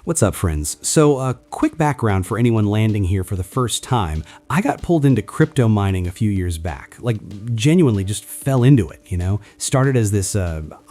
What's up, friends? So, quick background for anyone landing here for the first time. I got pulled into crypto mining a few years back. Genuinely just fell into it, Started as this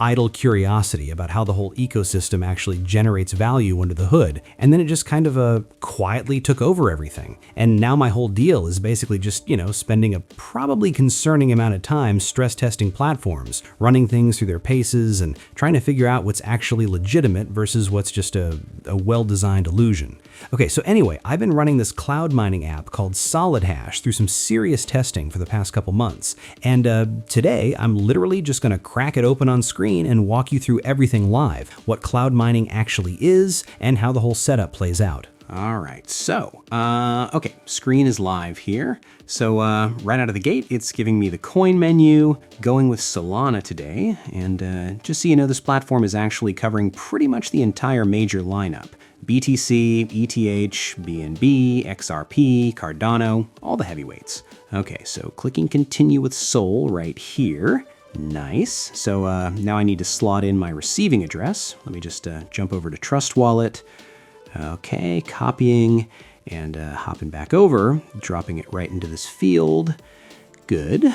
idle curiosity about how the whole ecosystem actually generates value under the hood. And then it just kind of quietly took over everything. And now my whole deal is basically just, spending a probably concerning amount of time stress testing platforms, running things through their paces, and trying to figure out what's actually legitimate versus what's just a well-designed illusion. Okay, so anyway, I've been running this cloud mining app called solidhash through some serious testing for the past couple months. And today, I'm literally just gonna crack it open on screen and walk you through everything live, what cloud mining actually is, and how the whole setup plays out. All right, so, okay, screen is live here. So right out of the gate, it's giving me the coin menu, going with Solana today. And just so you know, this platform is actually covering pretty much the entire major lineup. BTC, ETH, BNB, XRP, Cardano, all the heavyweights. Okay, so clicking continue with Sol right here. Nice. So now I need to slot in my receiving address. Let me just jump over to Trust Wallet. Okay, copying and hopping back over, dropping it right into this field. Good.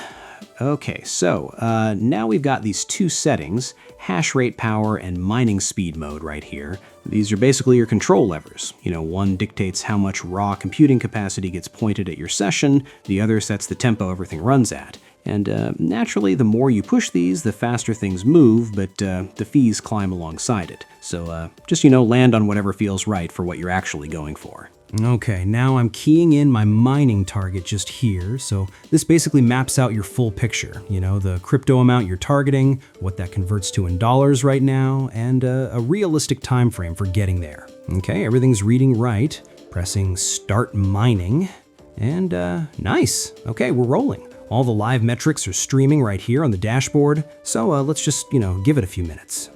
Okay, so now we've got these two settings, hash rate power and mining speed mode right here. These are basically your control levers. One dictates how much raw computing capacity gets pointed at your session, the other sets the tempo everything runs at. And naturally, the more you push these, the faster things move, but the fees climb alongside it. So just, land on whatever feels right for what you're actually going for. Okay, now I'm keying in my mining target just here. So this basically maps out your full picture, the crypto amount you're targeting, what that converts to in dollars right now, and a realistic time frame for getting there. Okay, everything's reading right. Pressing start mining, and nice. Okay, we're rolling. All the live metrics are streaming right here on the dashboard, so let's just, give it a few minutes.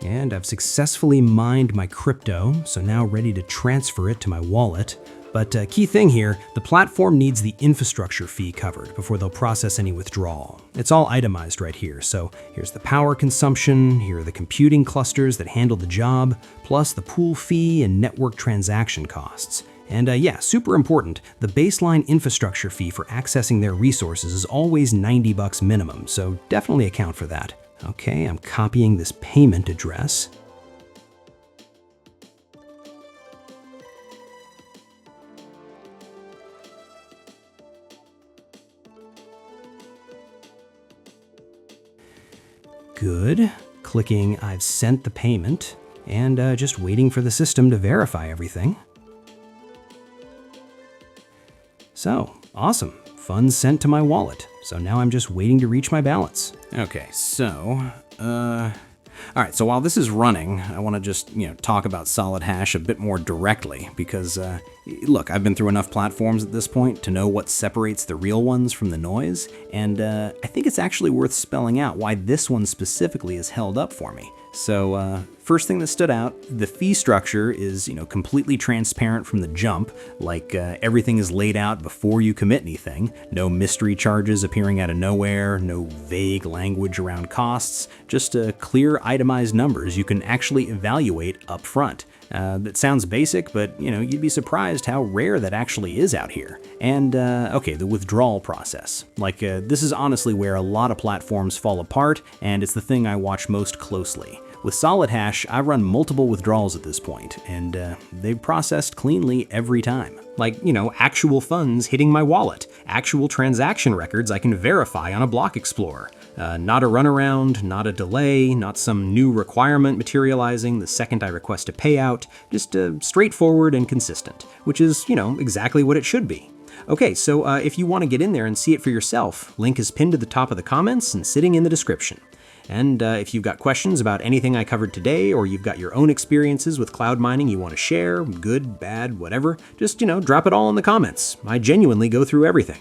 And I've successfully mined my crypto, so now ready to transfer it to my wallet. But key thing here, the platform needs the infrastructure fee covered before they'll process any withdrawal. It's all itemized right here. So here's the power consumption, here are the computing clusters that handle the job, plus the pool fee and network transaction costs. And yeah, super important, the baseline infrastructure fee for accessing their resources is always $90 minimum, so definitely account for that. Okay, I'm copying this payment address. Good. Clicking I've sent the payment, and just waiting for the system to verify everything. So, awesome. Funds sent to my wallet. So now I'm just waiting to reach my balance. Okay, so, all right, so while this is running, I want to just, talk about solidhash a bit more directly because, look, I've been through enough platforms at this point to know what separates the real ones from the noise, and I think it's actually worth spelling out why this one specifically is held up for me. So, first thing that stood out, the fee structure is, completely transparent from the jump, like everything is laid out before you commit anything, no mystery charges appearing out of nowhere, no vague language around costs, just clear itemized numbers you can actually evaluate up front. That sounds basic, but you'd be surprised how rare that actually is out here. And okay, the withdrawal process. This is honestly where a lot of platforms fall apart, and it's the thing I watch most closely. With solidhash, I've run multiple withdrawals at this point, and they've processed cleanly every time. Actual funds hitting my wallet, actual transaction records I can verify on a block explorer. Not a runaround, not a delay, not some new requirement materializing the second I request a payout, just straightforward and consistent, which is, exactly what it should be. Okay, so if you want to get in there and see it for yourself, link is pinned to the top of the comments and sitting in the description. And if you've got questions about anything I covered today, or you've got your own experiences with cloud mining you want to share, good, bad, whatever, just, drop it all in the comments. I genuinely go through everything.